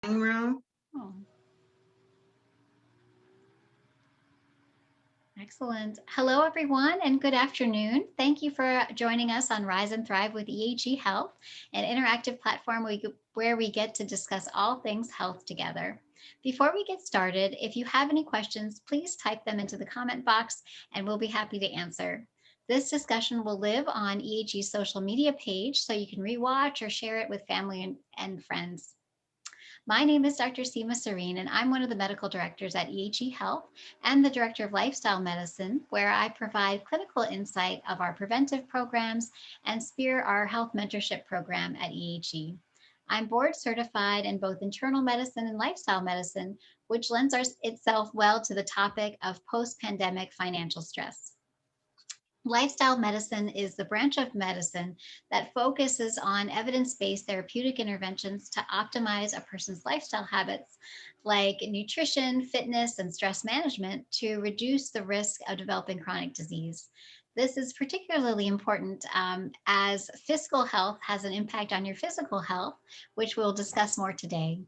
Room. Oh, excellent. Hello, everyone, and good afternoon. Thank you for joining us on Rise and Thrive with EHE Health, an interactive platform where we get to discuss all things health together. Before we get started, if you have any questions, please type them into the comment box and we'll be happy to answer. This discussion will live on EHE's social media page, so you can rewatch or share it with family and friends. My name is Dr. Seema Sarin, and I'm one of the medical directors at EHE Health and the director of lifestyle medicine, where I provide clinical insight of our preventive programs and spear our health mentorship program at EHE. I'm board certified in both internal medicine and lifestyle medicine, which lends itself well to the topic of post pandemic financial stress. Lifestyle medicine is the branch of medicine that focuses on evidence based therapeutic interventions to optimize a person's lifestyle habits like nutrition, fitness, and stress management to reduce the risk of developing chronic disease. This is particularly important as physical health has an impact on your physical health, which we'll discuss more today.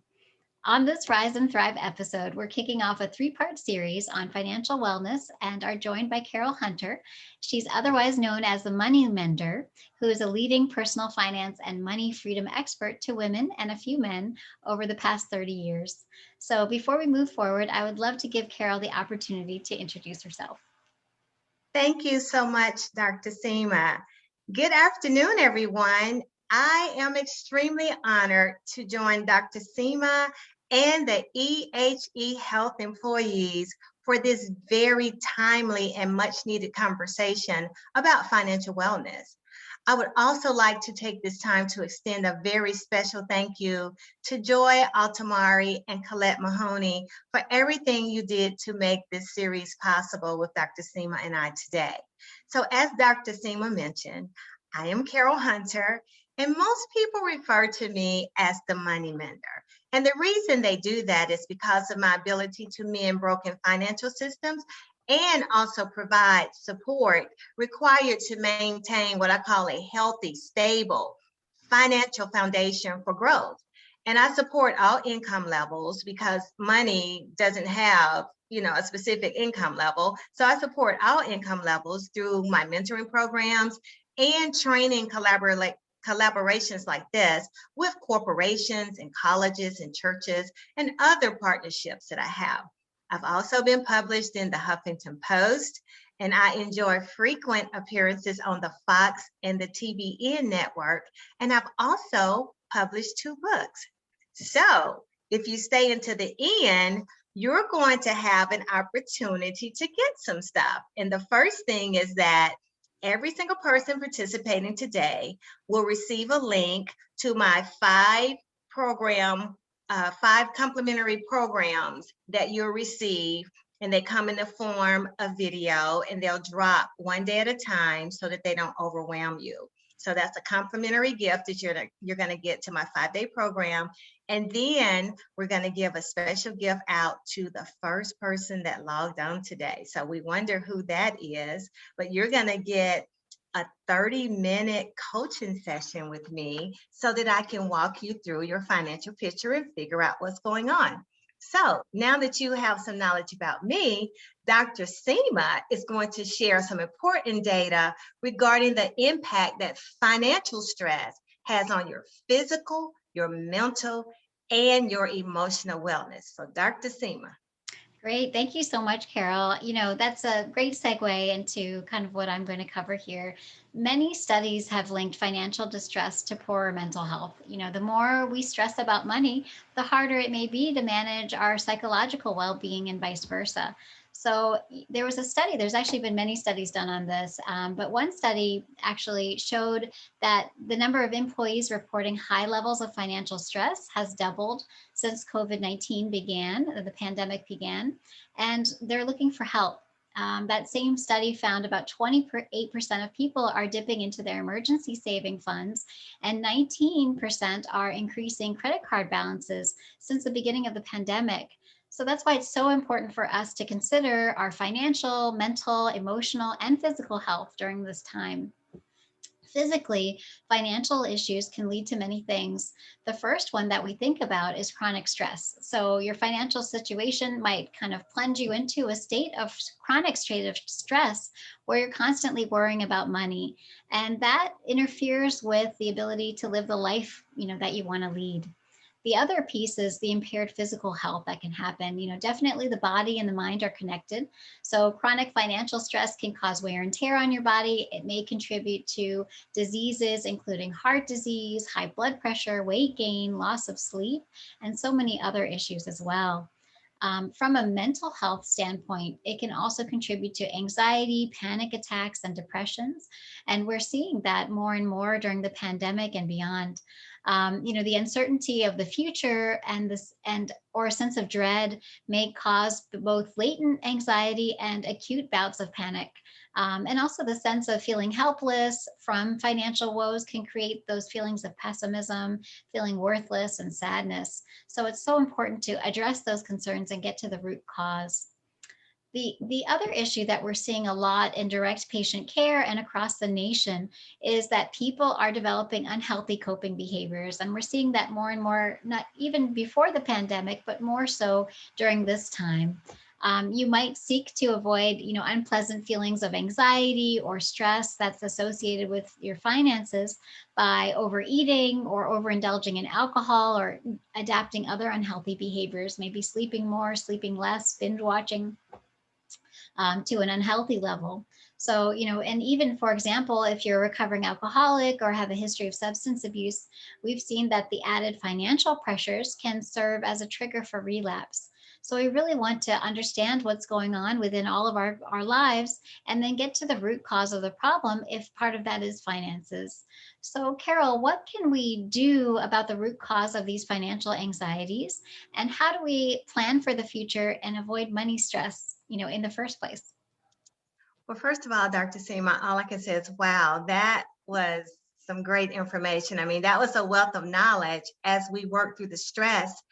On this Rise and Thrive episode, we're kicking off a three-part series on financial wellness and are joined by Carol Hunter. She's otherwise known as the Money Mender, who is a leading personal finance and money freedom expert to women and a few men over the past 30 years. So before we move forward, I would love to give Carol the opportunity to introduce herself. Thank you so much, Dr. Seema. Good afternoon, everyone. I am extremely honored to join Dr. Seema and the EHE Health employees for this very timely and much needed conversation about financial wellness. I would also like to take this time to extend a very special thank you to Joy Altamari and Colette Mahoney for everything you did to make this series possible with Dr. Seema and I today. So, as Dr. Seema mentioned, I am Carol Hunter, and most people refer to me as the money mender. And the reason they do that is because of my ability to mend broken financial systems and also provide support required to maintain what I call a healthy, stable financial foundation for growth. And I support all income levels because money doesn't have a specific income level. So I support all income levels through my mentoring programs and training collaborations like this with corporations and colleges and churches and other partnerships that I have. I've also been published in the Huffington Post, and I enjoy frequent appearances on the Fox and the TBN network. And I've also published 2 books. So if you stay until the end, you're going to have an opportunity to get some stuff. And the first thing is that every single person participating today will receive a link to my five complimentary programs that you'll receive, and they come in the form of video, and they'll drop one day at a time so that they don't overwhelm you. So that's a complimentary gift that you're going to get to my 5-day program. And then we're going to give a special gift out to the first person that logged on today. So we wonder who that is, but you're going to get a 30-minute coaching session with me so that I can walk you through your financial picture and figure out what's going on. So now that you have some knowledge about me, Dr. Seema is going to share some important data regarding the impact that financial stress has on your physical, your mental, and your emotional wellness. So Dr. Seema. Great. Thank you so much, Carol. That's a great segue into kind of what I'm going to cover here. Many studies have linked financial distress to poorer mental health. The more we stress about money, the harder it may be to manage our psychological well being and vice versa. So, there was a study, there's actually been many studies done on this, but one study actually showed that the number of employees reporting high levels of financial stress has doubled since COVID-19 began, the pandemic began, and they're looking for help. That same study found about 28% of people are dipping into their emergency saving funds, and 19% are increasing credit card balances since the beginning of the pandemic. So that's why it's so important for us to consider our financial, mental, emotional, and physical health during this time. Physically, financial issues can lead to many things. The first one that we think about is chronic stress. So, your financial situation might kind of plunge you into a state of chronic state of stress where you're constantly worrying about money. And that interferes with the ability to live the life, that you want to lead. The other piece is the impaired physical health that can happen. Definitely the body and the mind are connected. So chronic financial stress can cause wear and tear on your body. It may contribute to diseases, including heart disease, high blood pressure, weight gain, loss of sleep, and so many other issues as well. From a mental health standpoint, it can also contribute to anxiety, panic attacks, and depressions. And we're seeing that more and more during the pandemic and beyond. The uncertainty of the future and this and or a sense of dread may cause both latent anxiety and acute bouts of panic. And also the sense of feeling helpless from financial woes can create those feelings of pessimism, feeling worthless, and sadness. So it's so important to address those concerns and get to the root cause. The other issue that we're seeing a lot in direct patient care and across the nation is that people are developing unhealthy coping behaviors. And we're seeing that more and more, not even before the pandemic, but more so during this time. You might seek to avoid, unpleasant feelings of anxiety or stress that's associated with your finances by overeating or overindulging in alcohol or adapting other unhealthy behaviors, maybe sleeping more, sleeping less, binge watching to an unhealthy level. So, and even for example, if you're a recovering alcoholic or have a history of substance abuse, we've seen that the added financial pressures can serve as a trigger for relapse. So we really want to understand what's going on within all of our lives and then get to the root cause of the problem if part of that is finances. So, Carol, what can we do about the root cause of these financial anxieties? And how do we plan for the future and avoid money stress, in the first place? Well, first of all, Dr. Seema, all I can say is, wow, that was some great information. I mean, that was a wealth of knowledge as we work through the stress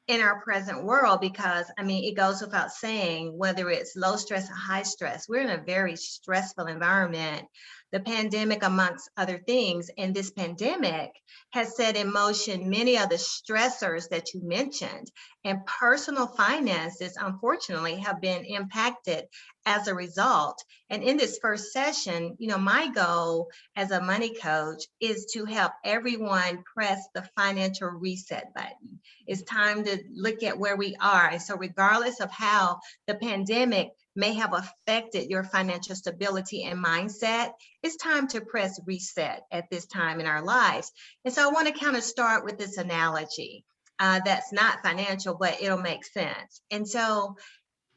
in our present world, because I mean, it goes without saying, whether it's low stress or high stress, we're in a very stressful environment. The pandemic, amongst other things, and this pandemic has set in motion many of the stressors that you mentioned. And personal finances, unfortunately, have been impacted as a result. And in this first session, my goal as a money coach is to help everyone press the financial reset button. It's time to look at where we are. And so regardless of how the pandemic may have affected your financial stability and mindset, it's time to press reset at this time in our lives. And so I want to kind of start with this analogy that's not financial, but it'll make sense. And so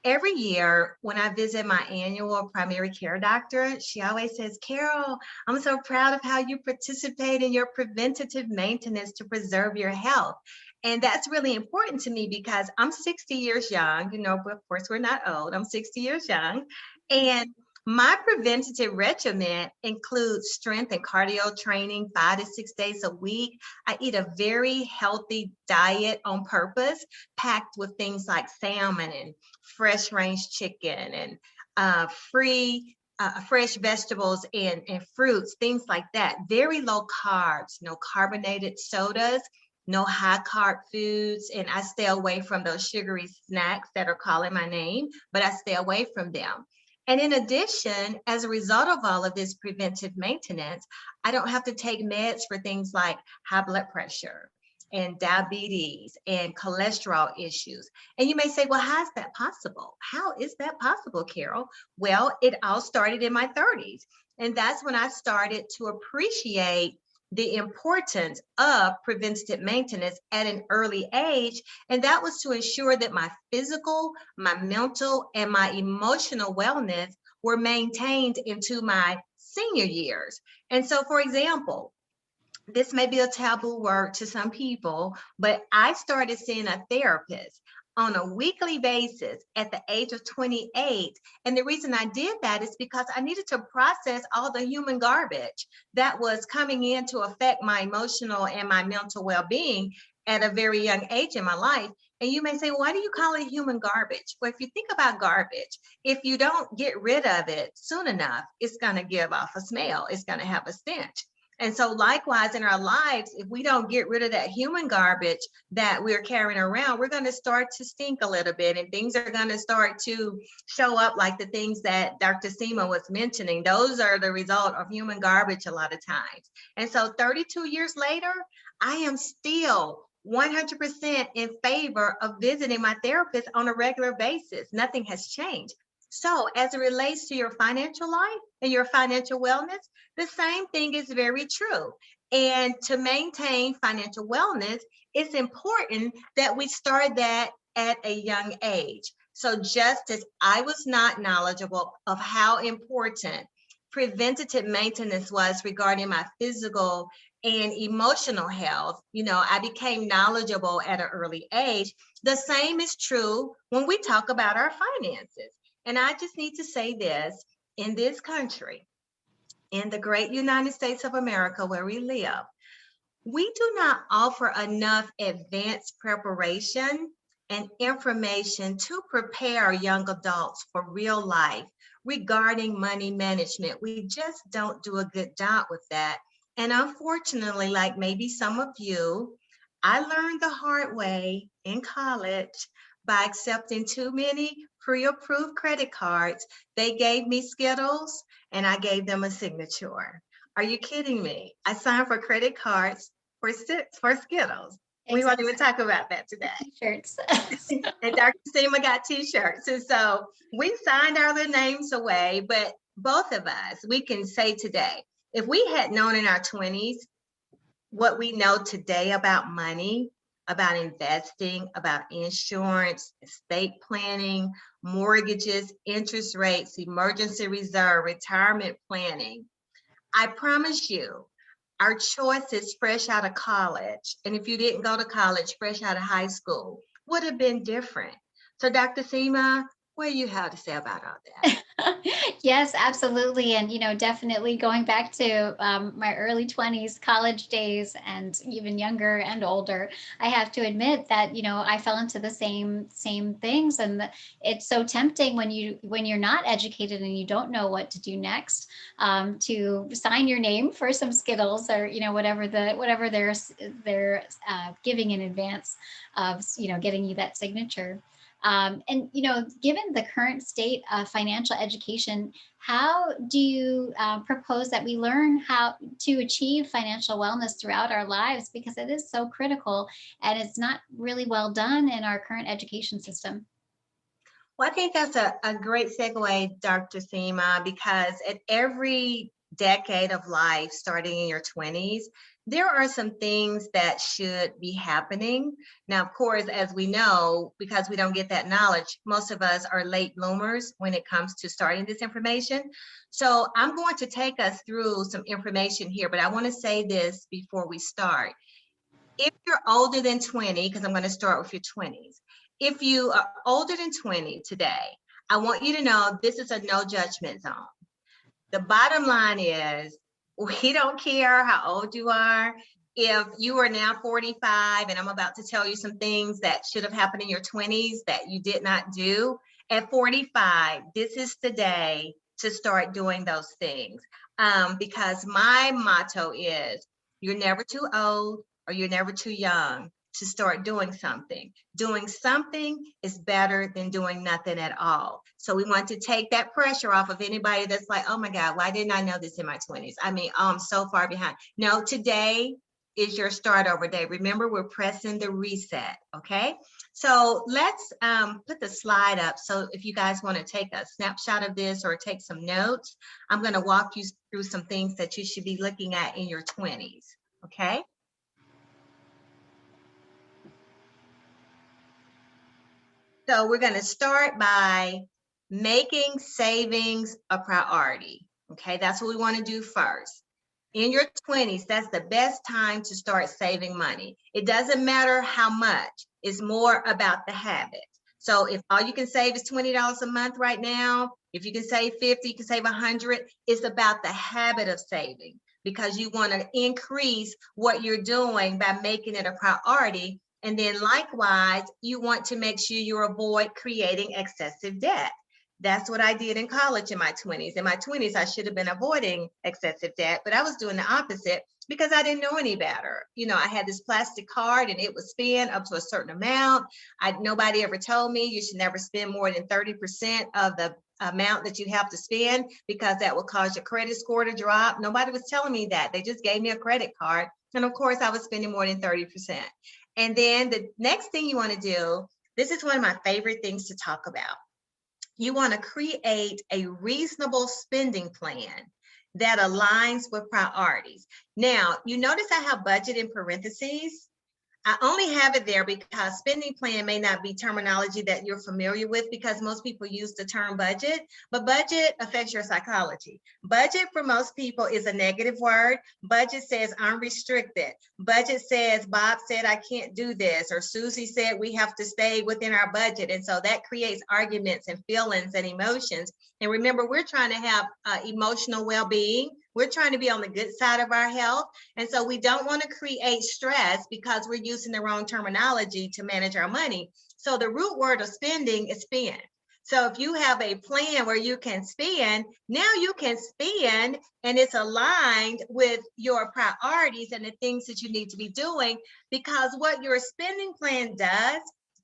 every year when I visit my annual primary care doctor, she always says, Carol, I'm so proud of how you participate in your preventative maintenance to preserve your health. And that's really important to me because I'm 60 years young, but of course we're not old. I'm 60 years young. And my preventative regimen includes strength and cardio training 5 to 6 days a week. I eat a very healthy diet on purpose, packed with things like salmon and fresh range chicken and fresh vegetables and fruits, things like that. Very low carbs, no carbonated sodas, no high carb foods. And I stay away from those sugary snacks that are calling my name, but I stay away from them. And in addition, as a result of all of this preventive maintenance, I don't have to take meds for things like high blood pressure and diabetes and cholesterol issues. And you may say, well, how is that possible? How is that possible, Carol? Well, it all started in my 30s. And that's when I started to appreciate the importance of preventative maintenance at an early age. And that was to ensure that my physical, my mental, and my emotional wellness were maintained into my senior years. And so, for example, this may be a taboo word to some people, but I started seeing a therapist on a weekly basis at the age of 28. And the reason I did that is because I needed to process all the human garbage that was coming in to affect my emotional and my mental well-being. at a very young age in my life. And you may say, why do you call it human garbage? Well, if you think about garbage, if you don't get rid of it soon enough, it's going to give off a smell. It's going to have a stench. And so likewise in our lives, if we don't get rid of that human garbage that we're carrying around, we're going to start to stink a little bit, and things are going to start to show up like the things that Dr. Seema was mentioning. Those are the result of human garbage a lot of times. And so 32 years later, I am still 100% in favor of visiting my therapist on a regular basis. Nothing has changed. So as it relates to your financial life and your financial wellness, the same thing is very true. And to maintain financial wellness, it's important that we start that at a young age. So just as I was not knowledgeable of how important preventative maintenance was regarding my physical and emotional health, I became knowledgeable at an early age. The same is true when we talk about our finances. And I just need to say this: in this country, in the great United States of America where we live, we do not offer enough advanced preparation and information to prepare young adults for real life regarding money management. We just don't do a good job with that. And unfortunately, like maybe some of you, I learned the hard way in college by accepting too many pre-approved credit cards. They gave me Skittles and I gave them a signature. Are you kidding me? I signed for credit cards for Skittles. We won't even talk about that today. T-shirts. And Dr. Seema got T-shirts. And so we signed our little names away, but both of us, we can say today, if we had known in our 20s what we know today about money, about investing, about insurance, estate planning, mortgages, interest rates, emergency reserve, retirement planning, I promise you, our choices fresh out of college, and if you didn't go to college, fresh out of high school, would have been different. So Dr. Seema, what do you have to say about all that? Yes, absolutely. And, definitely going back to my early 20s, college days, and even younger and older, I have to admit that, I fell into the same things. And it's so tempting when you're not educated and you don't know what to do next, to sign your name for some Skittles or, whatever they're giving in advance of, getting you that signature. And given the current state of financial education, how do you propose that we learn how to achieve financial wellness throughout our lives? Because it is so critical and it's not really well done in our current education system. Well, I think that's a great segue, Dr. Seema, because at every decade of life, starting in your 20s, there are some things that should be happening. Now, of course, as we know, because we don't get that knowledge, most of us are late bloomers when it comes to starting this information. So I'm going to take us through some information here, but I want to say this before we start. If you're older than 20, because I'm going to start with your 20s, if you are older than 20 today, I want you to know this is a no judgment zone. The bottom line is we don't care how old you are. If you are now 45 and I'm about to tell you some things that should have happened in your 20s that you did not do, at 45, this is the day to start doing those things. Because my motto is you're never too old or you're never too young to start doing something. Doing something is better than doing nothing at all. So we want to take that pressure off of anybody that's like, oh my God, why didn't I know this in my 20s? I mean, I'm so far behind. No, today is your start over day. Remember, we're pressing the reset, okay? So let's put the slide up. So if you guys want to take a snapshot of this or take some notes, I'm going to walk you through some things that you should be looking at in your 20s, okay? So we're going to start by making savings a priority. Okay, that's what we want to do first. In your 20s, that's the best time to start saving money. It doesn't matter how much, it's more about the habit. So if all you can save is $20 a month right now, if you can save 50, you can save 100, it's about the habit of saving. because you want to increase what you're doing by making it a priority. And then likewise, you want to make sure you avoid creating excessive debt. That's what I did in college in my 20s. In my 20s, I should have been avoiding excessive debt, but I was doing the opposite because I didn't know any better. I had this plastic card and it would spend up to a certain amount. Nobody ever told me you should never spend more than 30% of the amount that you have to spend because that will cause your credit score to drop. Nobody was telling me that. They just gave me a credit card. And of course, I was spending more than 30%. And then the next thing you want to do, this is one of my favorite things to talk about. You want to create a reasonable spending plan that aligns with priorities. Now, you notice I have budget in parentheses. I only have it there because spending plan may not be terminology that you're familiar with because most people use the term budget, but budget affects your psychology. Budget for most people is a negative word. Budget says unrestricted. Budget says Bob said I can't do this, or Susie said we have to stay within our budget. And so that creates arguments and feelings and emotions. And remember, we're trying to have emotional well-being. We're trying to be on the good side of our health. And so we don't want to create stress because we're using the wrong terminology to manage our money. So the root word of spending is spend. So if you have a plan where you can spend, now you can spend and it's aligned with your priorities and the things that you need to be doing, because what your spending plan does,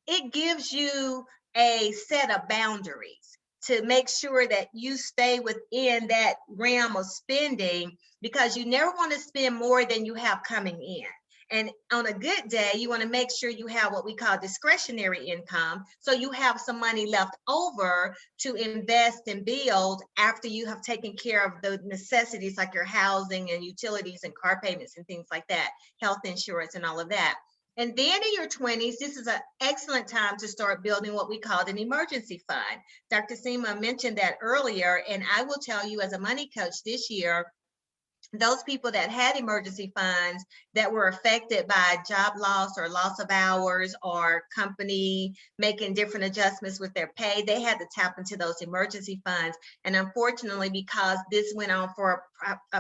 it gives you a set of boundaries to make sure that you stay within that realm of spending, because you never want to spend more than you have coming in. And on a good day, you want to make sure you have what we call discretionary income. So you have some money left over to invest and build after you have taken care of the necessities like your housing and utilities and car payments and things like that, health insurance and all of that. And then in your 20s, this is an excellent time to start building what we call an emergency fund. Dr. Seema mentioned that earlier, and I will tell you as a money coach this year, those people that had emergency funds that were affected by job loss or loss of hours or company making different adjustments with their pay, they had to tap into those emergency funds. And unfortunately, because this went on for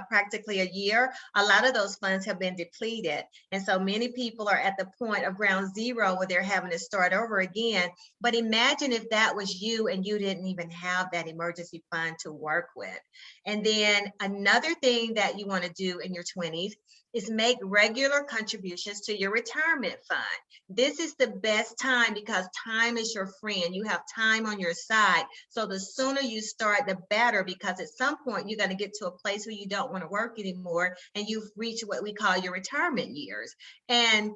practically a year, a lot of those funds have been depleted. And so many people are at the point of ground zero where they're having to start over again. But imagine if that was you and you didn't even have that emergency fund to work with. And then another thing that you want to do in your 20s is make regular contributions to your retirement fund. This is the best time because time is your friend. You have time on your side. So the sooner you start, the better, because at some point you're going to get to a place where you don't want to work anymore and you've reached what we call your retirement years. And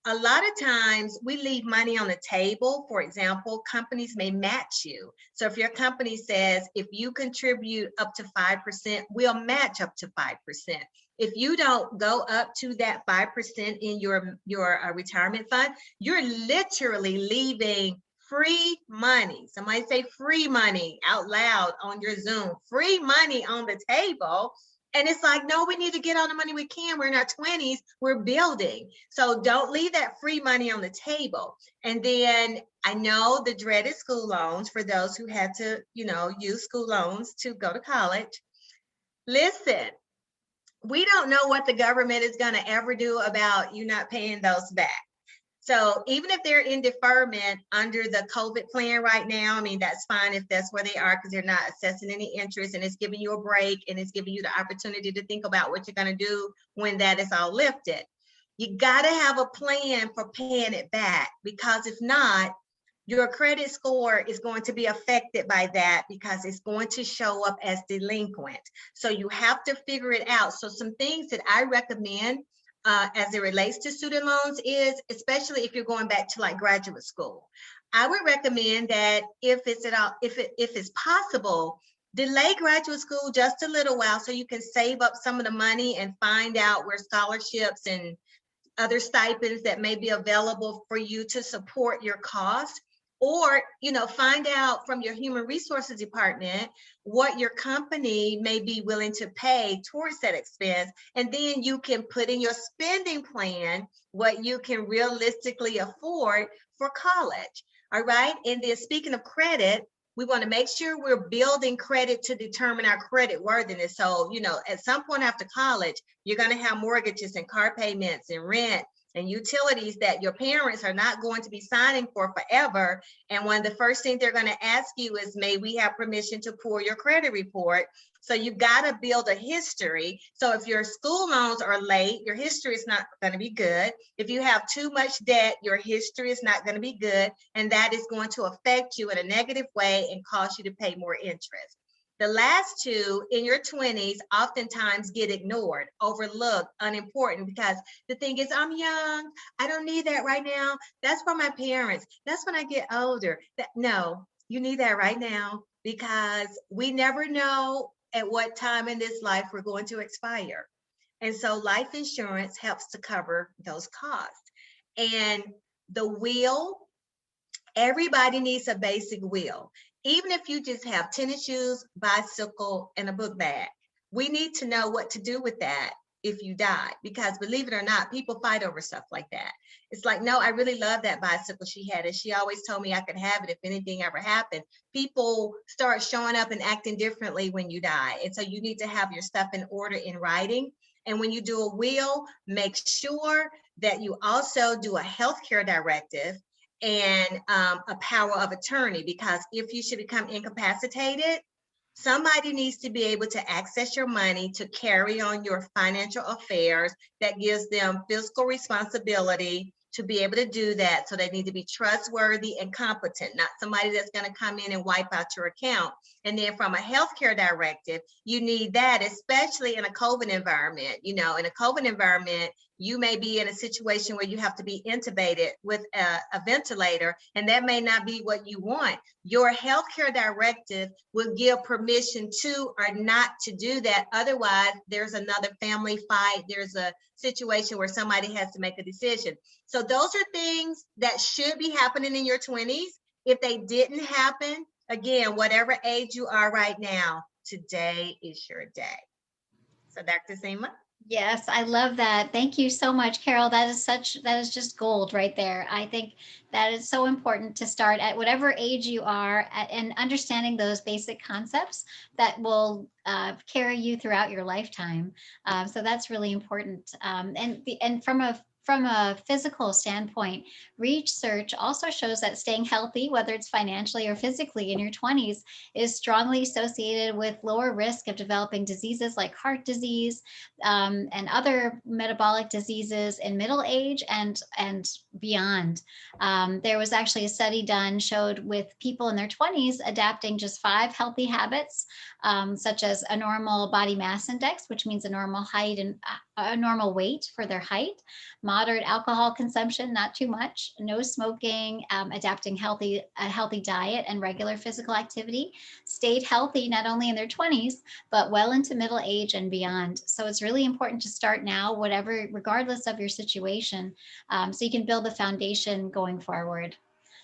a lot of times we leave money on the table. For example, companies may match you. So if your company says, if you contribute up to 5%, we'll match up to 5%. If you don't go up to that 5% in your retirement fund, you're literally leaving free money. Somebody say free money out loud on your Zoom, free money on the table. And it's like, no, we need to get all the money we can. We're in our 20s, we're building. So don't leave that free money on the table. And then I know the dreaded school loans for those who had to, use school loans to go to college. Listen, we don't know what the government is going to ever do about you not paying those back. So even if they're in deferment under the COVID plan right now, I mean, that's fine if that's where they are, because they're not assessing any interest and it's giving you a break and it's giving you the opportunity to think about what you're going to do when that is all lifted. You got to have a plan for paying it back, because if not, your credit score is going to be affected by that because it's going to show up as delinquent. So you have to figure it out. So some things that I recommend as it relates to student loans is, especially if you're going back to like graduate school, I would recommend that if it's possible, delay graduate school just a little while so you can save up some of the money and find out where scholarships and other stipends that may be available for you to support your cost. Or, find out from your human resources department what your company may be willing to pay towards that expense. And then you can put in your spending plan what you can realistically afford for college. All right. And then speaking of credit, We want to make sure we're building credit to determine our credit worthiness. So, at some point after college, you're going to have mortgages and car payments and rent and utilities that your parents are not going to be signing for forever. And one of the first things they're going to ask you is, may we have permission to pull your credit report? So you've got to build a history. So if your school loans are late, your history is not going to be good. If you have too much debt, your history is not going to be good. And that is going to affect you in a negative way and cause you to pay more interest. The last two in your 20s oftentimes get ignored, overlooked, unimportant, because the thing is, I'm young. I don't need that right now. That's for my parents. That's when I get older. No, you need that right now, because we never know at what time in this life we're going to expire. And so life insurance helps to cover those costs. And the will, everybody needs a basic will. Even if you just have tennis shoes, bicycle, and a book bag, we need to know what to do with that if you die, because believe it or not, people fight over stuff like that. It's like, no, I really love that bicycle she had, and she always told me I could have it if anything ever happened. People start showing up and acting differently when you die. And so you need to have your stuff in order in writing. And when you do a will, make sure that you also do a healthcare directive and a power of attorney, because if you should become incapacitated, somebody needs to be able to access your money to carry on your financial affairs. That gives them fiscal responsibility to be able to do that. So they need to be trustworthy and competent, not somebody that's going to come in and wipe out your account. And then from a healthcare directive, you need that, especially in a COVID environment. In a COVID environment, you may be in a situation where you have to be intubated with a ventilator, and that may not be what you want. Your healthcare directive will give permission to or not to do that. Otherwise, there's another family fight. There's a situation where somebody has to make a decision. So those are things that should be happening in your 20s. If they didn't happen, again, whatever age you are right now, today is your day. So Dr. Seema? Yes, I love that. Thank you so much, Carol. That is just gold right there. I think that is so important to start at whatever age you are and understanding those basic concepts that will carry you throughout your lifetime. So that's really important. And from a physical standpoint, research also shows that staying healthy, whether it's financially or physically in your 20s, is strongly associated with lower risk of developing diseases like heart disease, and other metabolic diseases in middle age and beyond. There was actually a study done showed with people in their 20s adapting just 5 healthy habits, such as a normal body mass index, which means a normal height and a normal weight for their height, moderate alcohol consumption, not too much, no smoking, adapting a healthy diet and regular physical activity, stayed healthy not only in their 20s, but well into middle age and beyond. So it's really important to start now, regardless of your situation, so you can build the foundation going forward.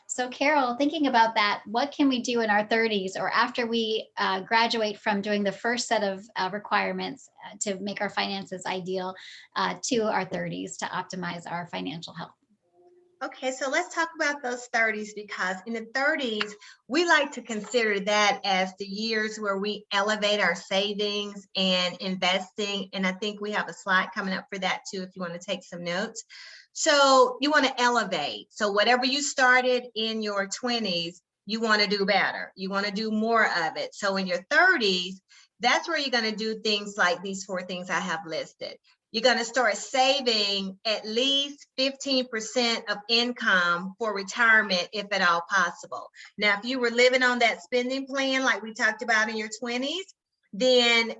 So Carol, thinking about that, what can we do in our 30s or after we graduate from doing the first set of requirements to make our finances ideal to our 30s to optimize our financial health? Okay, so let's talk about those 30s, because in the 30s, we like to consider that as the years where we elevate our savings and investing. And I think we have a slide coming up for that too, if you want to take some notes. So you want to elevate. So whatever you started in your 20s, you want to do better. You want to do more of it. So in your 30s, that's where you're going to do things like these 4 things I have listed. You're going to start saving at least 15% of income for retirement, if at all possible. Now, if you were living on that spending plan, like we talked about in your 20s, then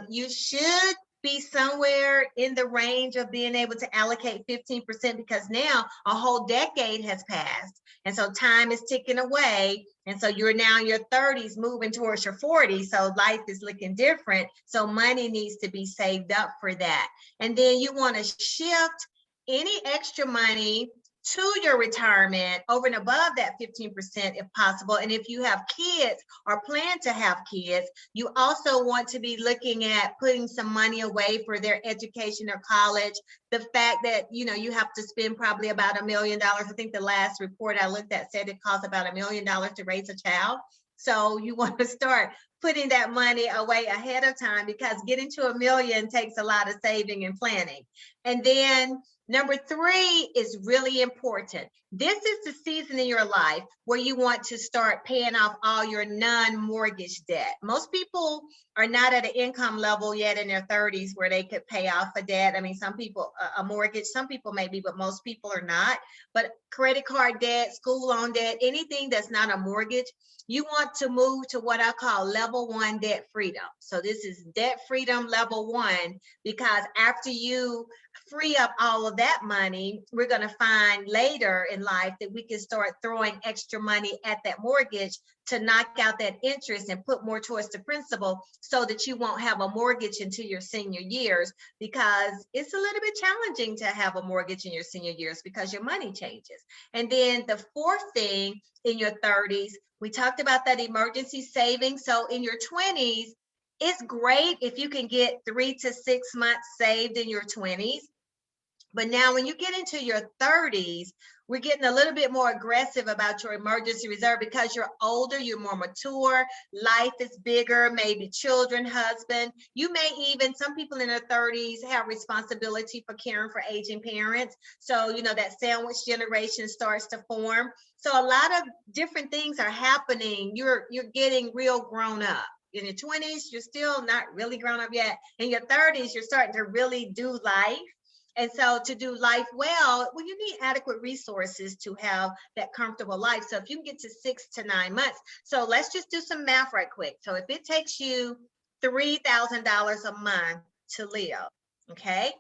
you should be somewhere in the range of being able to allocate 15%, because now a whole decade has passed. And so time is ticking away. And so you're now in your 30s moving towards your 40s. So life is looking different. So money needs to be saved up for that. And then you want to shift any extra money to your retirement over and above that 15% if possible. And if you have kids or plan to have kids, you also want to be looking at putting some money away for their education or college. The fact that, you have to spend probably about $1 million. I think the last report I looked at said it costs about $1 million to raise a child. So you want to start putting that money away ahead of time, because getting to 1 million takes a lot of saving and planning. And then number 3 is really important. This is the season in your life where you want to start paying off all your non-mortgage debt. Most people are not at an income level yet in their 30s where they could pay off a debt. I mean, some people, a mortgage, some people maybe, but most people are not. But credit card debt, school loan debt, anything that's not a mortgage, you want to move to what I call level 1 debt freedom. So this is debt freedom level 1, because after you free up all of that money, we're going to find later in life that we can start throwing extra money at that mortgage to knock out that interest and put more towards the principal, so that you won't have a mortgage into your senior years, because it's a little bit challenging to have a mortgage in your senior years because your money changes. And then the 4th thing in your 30s, we talked about that emergency savings. So in your 20s, it's great if you can get 3 to 6 months saved in your 20s. But now when you get into your 30s, we're getting a little bit more aggressive about your emergency reserve, because you're older, you're more mature, life is bigger, maybe children, husband. You may even, some people in their 30s have responsibility for caring for aging parents. So, that sandwich generation starts to form. So a lot of different things are happening. You're getting real grown up. In your 20s, you're still not really grown up yet. In your 30s, you're starting to really do life. And so to do life well, you need adequate resources to have that comfortable life. So if you can get to 6 to 9 months, so let's just do some math right quick. So if it takes you $3,000 a month to live, okay,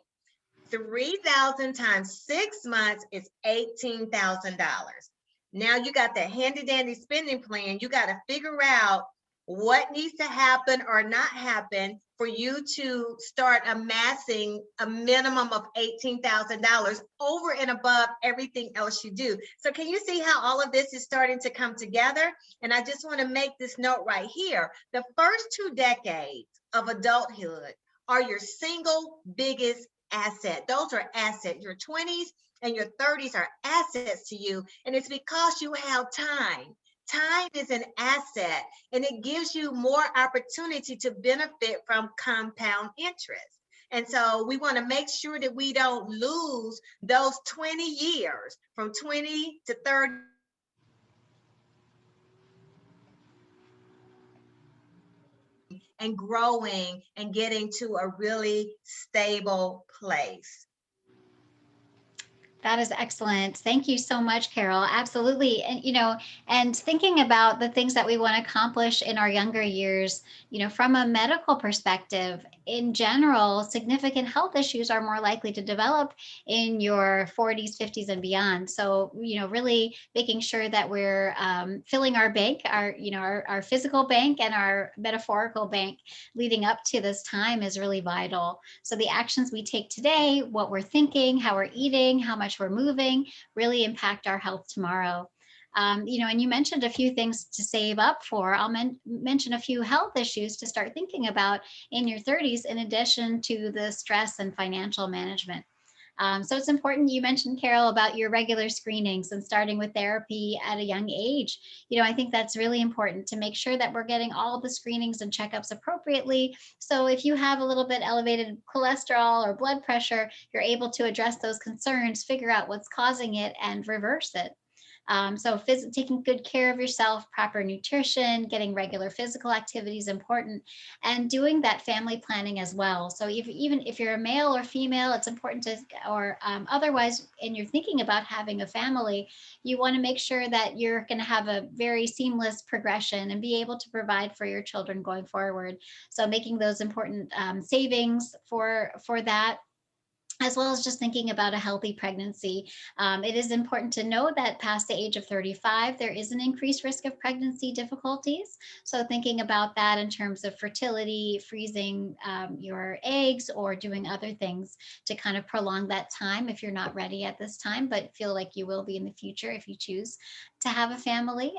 3,000 times 6 months is $18,000. Now you got that handy dandy spending plan. You got to figure out what needs to happen or not happen for you to start amassing a minimum of $18,000 over and above everything else you do. So can you see how all of this is starting to come together? And I just want to make this note right here. The first 2 decades of adulthood are your single biggest asset. Those are assets. Your 20s and your 30s are assets to you. And it's because you have time. Time is an asset, and it gives you more opportunity to benefit from compound interest. And so we want to make sure that we don't lose those 20 years from 20 to 30 and growing and getting to a really stable place. That is excellent. Thank you so much, Carol. Absolutely. And, and thinking about the things that we want to accomplish in our younger years, from a medical perspective, in general, significant health issues are more likely to develop in your 40s, 50s, and beyond. So, really making sure that we're filling our bank, our physical bank and our metaphorical bank leading up to this time is really vital. So the actions we take today, what we're thinking, how we're eating, how much we're moving, really impact our health tomorrow. And you mentioned a few things to save up for. I'll mention a few health issues to start thinking about in your 30s, in addition to the stress and financial management. So it's important. You mentioned, Carol, about your regular screenings and starting with therapy at a young age. I think that's really important to make sure that we're getting all the screenings and checkups appropriately. So if you have a little bit elevated cholesterol or blood pressure, you're able to address those concerns, figure out what's causing it, and reverse it. So taking good care of yourself, proper nutrition, getting regular physical activity is important, and doing that family planning as well. So even if you're a male or female, it's important to, or otherwise, and you're thinking about having a family, you want to make sure that you're going to have a very seamless progression and be able to provide for your children going forward. So making those important savings for that, as well as just thinking about a healthy pregnancy. It is important to know that past the age of 35, there is an increased risk of pregnancy difficulties. So thinking about that in terms of fertility, freezing your eggs, or doing other things to kind of prolong that time if you're not ready at this time, but feel like you will be in the future if you choose to have a family.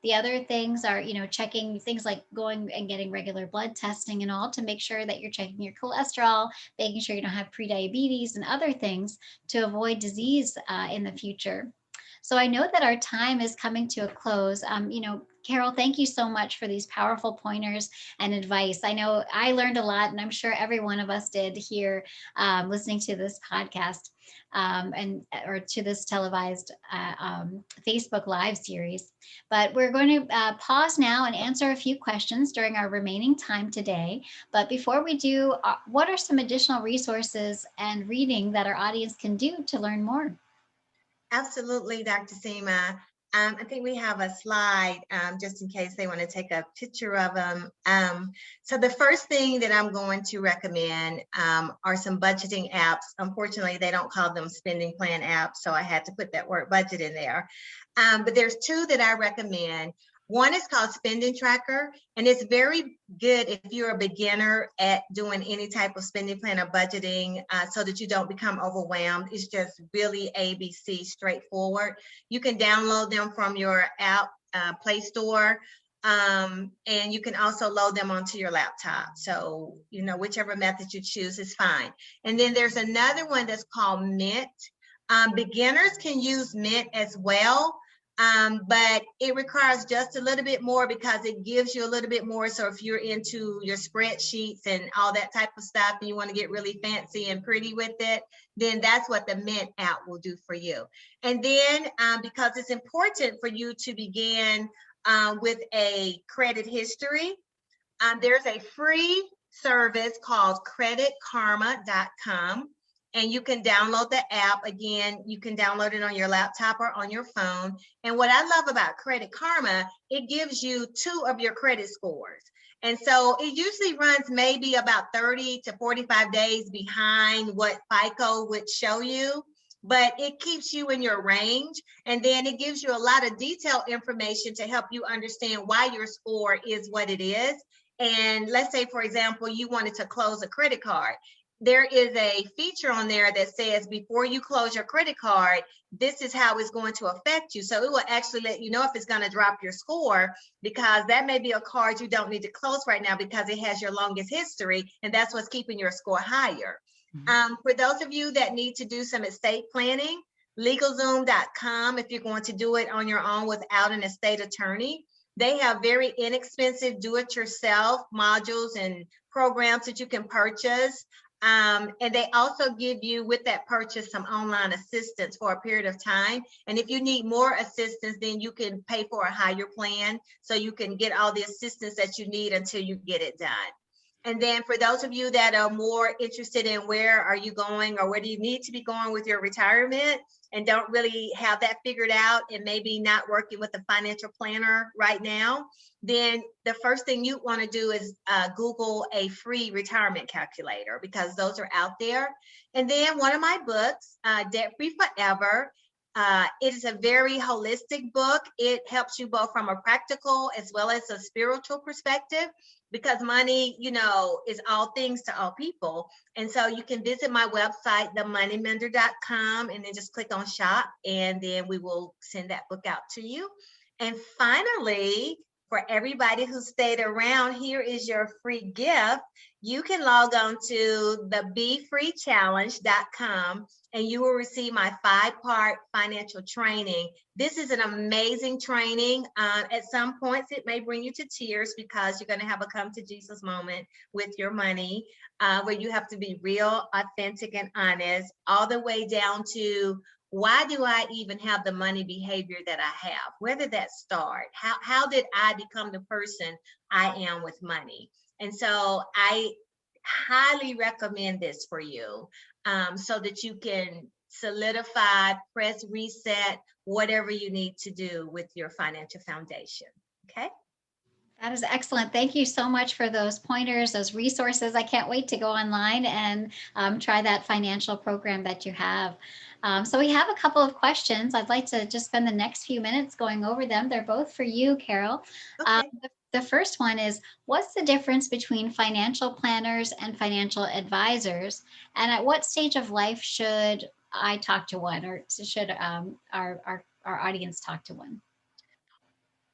The other things are, checking things like going and getting regular blood testing and all to make sure that you're checking your cholesterol, making sure you don't have prediabetes and other things to avoid disease in the future. So I know that our time is coming to a close. Carol, thank you so much for these powerful pointers and advice. I know I learned a lot, and I'm sure every one of us did here listening to this podcast and or to this televised Facebook Live series. But we're going to pause now and answer a few questions during our remaining time today. But before we do, what are some additional resources and reading that our audience can do to learn more? Absolutely, Dr. Seema. I think we have a slide just in case they want to take a picture of them. So the first thing that I'm going to recommend are some budgeting apps. Unfortunately, they don't call them spending plan apps, so I had to put that word budget in there. But there's two that I recommend. One is called Spending Tracker, and it's very good if you're a beginner at doing any type of spending plan or budgeting so that you don't become overwhelmed. It's just really ABC straightforward. You can download them from your app Play Store, and you can also load them onto your laptop. So, whichever method you choose is fine. And then there's another one that's called Mint. Beginners can use Mint as well. But it requires just a little bit more because it gives you a little bit more. So if you're into your spreadsheets and all that type of stuff and you want to get really fancy and pretty with it, then that's what the Mint app will do for you. And then because it's important for you to begin with a credit history, there's a free service called creditkarma.com. And you can download the app. Again, you can download it on your laptop or on your phone. And what I love about Credit Karma, it gives you 2 of your credit scores. And so it usually runs maybe about 30 to 45 days behind what FICO would show you, but it keeps you in your range. And then it gives you a lot of detailed information to help you understand why your score is what it is. And let's say, for example, you wanted to close a credit card. There is a feature on there that says before you close your credit card, this is how it's going to affect you. So it will actually let you know if it's going to drop your score, because that may be a card you don't need to close right now because it has your longest history, and that's what's keeping your score higher. For those of you that need to do some estate planning, LegalZoom.com, if you're going to do it on your own without an estate attorney, they have very inexpensive do-it-yourself modules and programs that you can purchase. And they also give you, with that purchase, some online assistance for a period of time. And if you need more assistance, then you can pay for a higher plan so you can get all the assistance that you need until you get it done. And then for those of you that are more interested in where are you going or where do you need to be going with your retirement and don't really have that figured out and maybe not working with a financial planner right now, then the first thing you want to do is Google a free retirement calculator, because those are out there. And then one of my books, Debt Free Forever. It is a very holistic book. It helps you both from a practical as well as a spiritual perspective, because money, is all things to all people. And so you can visit my website, themoneymender.com, and then just click on shop, and then we will send that book out to you. And finally, for everybody who stayed around, here is your free gift. You can log on to the BeFreeChallenge.com and you will receive my 5-part financial training. This is an amazing training. At some points, it may bring you to tears because you're going to have a come to Jesus moment with your money, where you have to be real, authentic, and honest, all the way down to, why do I even have the money behavior that I have? Where did that start? How did I become the person I am with money? And so I highly recommend this for you, so that you can solidify, press reset, whatever you need to do with your financial foundation. Okay. That is excellent. Thank you so much for those pointers, those resources. I can't wait to go online and try that financial program that you have. So we have a couple of questions. I'd like to just spend the next few minutes going over them. They're both for you, Carol. Okay. The first one is, what's the difference between financial planners and financial advisors? And at what stage of life should I talk to one, or should our audience talk to one?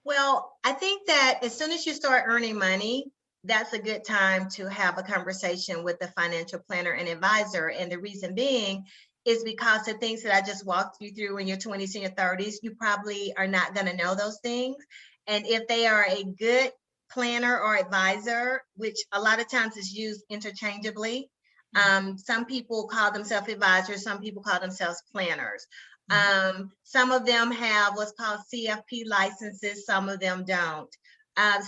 Well, I think that as soon as you start earning money, that's a good time to have a conversation with the financial planner and advisor. And the reason being is because the things that I just walked you through in your 20s and your 30s, you probably are not going to know those things. And if they are a good planner or advisor, which a lot of times is used interchangeably, some people call themselves advisors, some people call themselves planners. Some of them have what's called CFP licenses, some of them don't.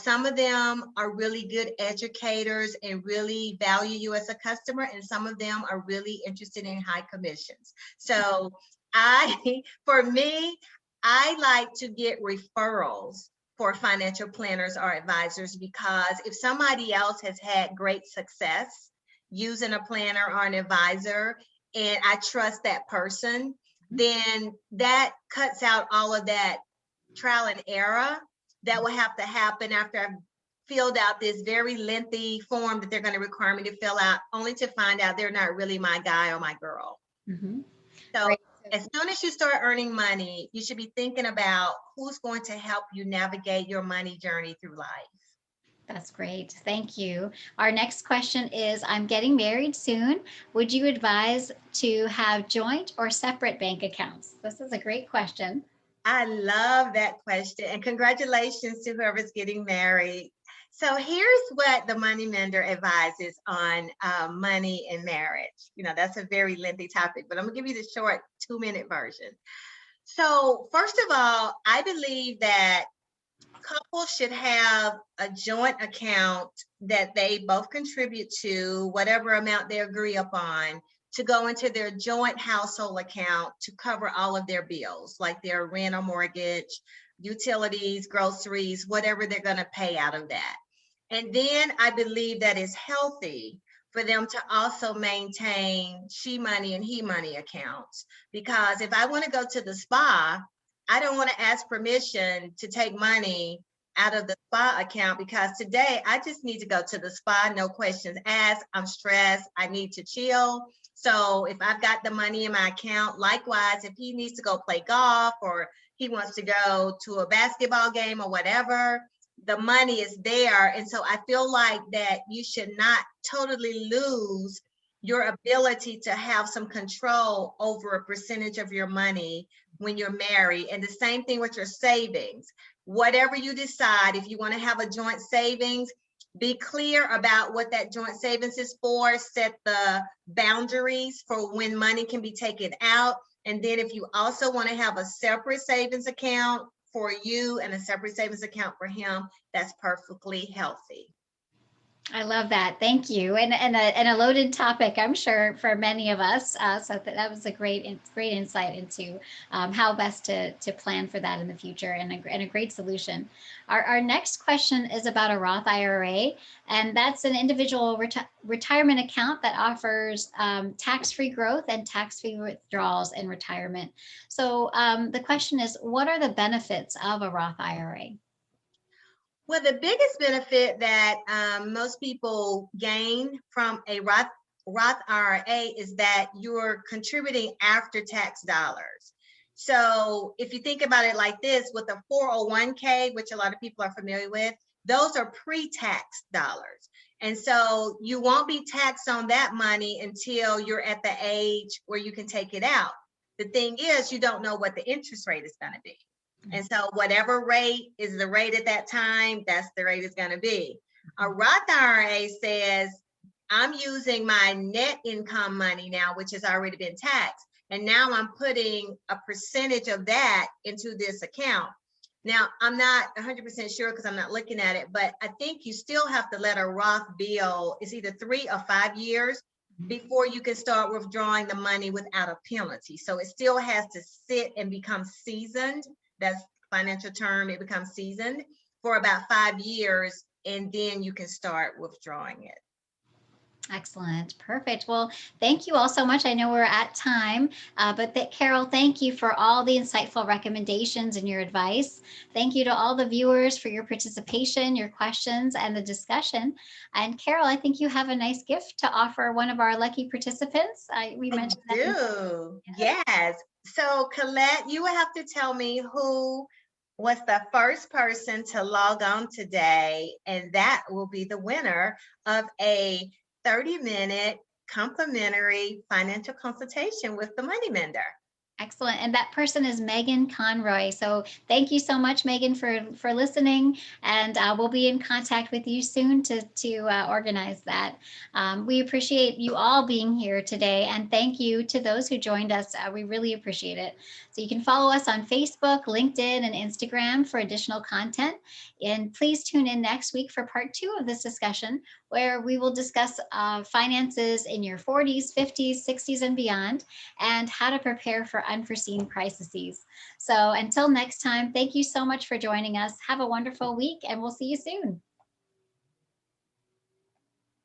Some of them are really good educators and really value you as a customer, and some of them are really interested in high commissions. So for me, I like to get referrals for financial planners or advisors, because if somebody else has had great success using a planner or an advisor, and I trust that person, then that cuts out all of that trial and error that will have to happen after I've filled out this very lengthy form that they're going to require me to fill out, only to find out they're not really my guy or my girl. Mm-hmm. So Right. as soon as you start earning money, you should be thinking about who's going to help you navigate your money journey through life. That's great. Thank you. Our next question is, I'm getting married soon. Would you advise to have joint or separate bank accounts? This is a great question. I love that question, and congratulations to whoever's getting married. So here's what the money mender advises on money and marriage. That's a very lengthy topic, but I'm gonna give you the short 2-minute version. So first of all, I believe that couples should have a joint account that they both contribute to, whatever amount they agree upon, to go into their joint household account to cover all of their bills, like their rent or mortgage, utilities, groceries, whatever they're going to pay out of that. And then I believe that it's healthy for them to also maintain she money and he money accounts. Because if I want to go to the spa, I don't want to ask permission to take money out of the spa account, because today I just need to go to the spa, no questions asked. I'm stressed. I need to chill. So if I've got the money in my account, likewise, if he needs to go play golf or he wants to go to a basketball game or whatever, the money is there. And so I feel like that you should not totally lose your ability to have some control over a percentage of your money when you're married. And the same thing with your savings. Whatever you decide, if you want to have a joint savings, be clear about what that joint savings is for. Set the boundaries for when money can be taken out. And then if you also want to have a separate savings account for you and a separate savings account for him, that's perfectly healthy. I love that. Thank you. And a loaded topic, I'm sure, for many of us. So that was a great insight into how best to plan for that in the future, and a great solution. Our next question is about a Roth IRA, and that's an individual retirement account that offers tax-free growth and tax-free withdrawals in retirement. So the question is, what are the benefits of a Roth IRA? Well, the biggest benefit that most people gain from a Roth IRA is that you're contributing after-tax dollars. So if you think about it like this, with a 401k, which a lot of people are familiar with, those are pre-tax dollars. And so you won't be taxed on that money until you're at the age where you can take it out. The thing is, you don't know what the interest rate is going to be. And so whatever rate is the rate at that time, that's the rate it's going to be. A Roth IRA says, I'm using my net income money now, which has already been taxed. And now I'm putting a percentage of that into this account. Now, I'm not 100% sure because I'm not looking at it, but I think you still have to let a Roth bill, it's either 3 or 5 years before you can start withdrawing the money without a penalty. So it still has to sit and become seasoned. That's financial term. It becomes seasoned for about 5 years, and then you can start withdrawing it. Excellent. Perfect. Well, thank you all so much. I know we're at time, but Carol, thank you for all the insightful recommendations and your advice. Thank you to all the viewers for your participation, your questions, and the discussion. And Carol, I think you have a nice gift to offer one of our lucky participants. We mentioned I that. do. Yes. So Colette, you will have to tell me who was the first person to log on today, and that will be the winner of a 30-minute complimentary financial consultation with the Money Mender. Excellent. And that person is Megan Conroy. So thank you so much, Megan, for listening. And we'll be in contact with you soon to organize that. We appreciate you all being here today. And thank you to those who joined us. We really appreciate it. So you can follow us on Facebook, LinkedIn, and Instagram for additional content. And please tune in next week for part 2 of this discussion, where we will discuss finances in your 40s, 50s, 60s, and beyond, and how to prepare for unforeseen crises. So until next time, thank you so much for joining us. Have a wonderful week, and we'll see you soon.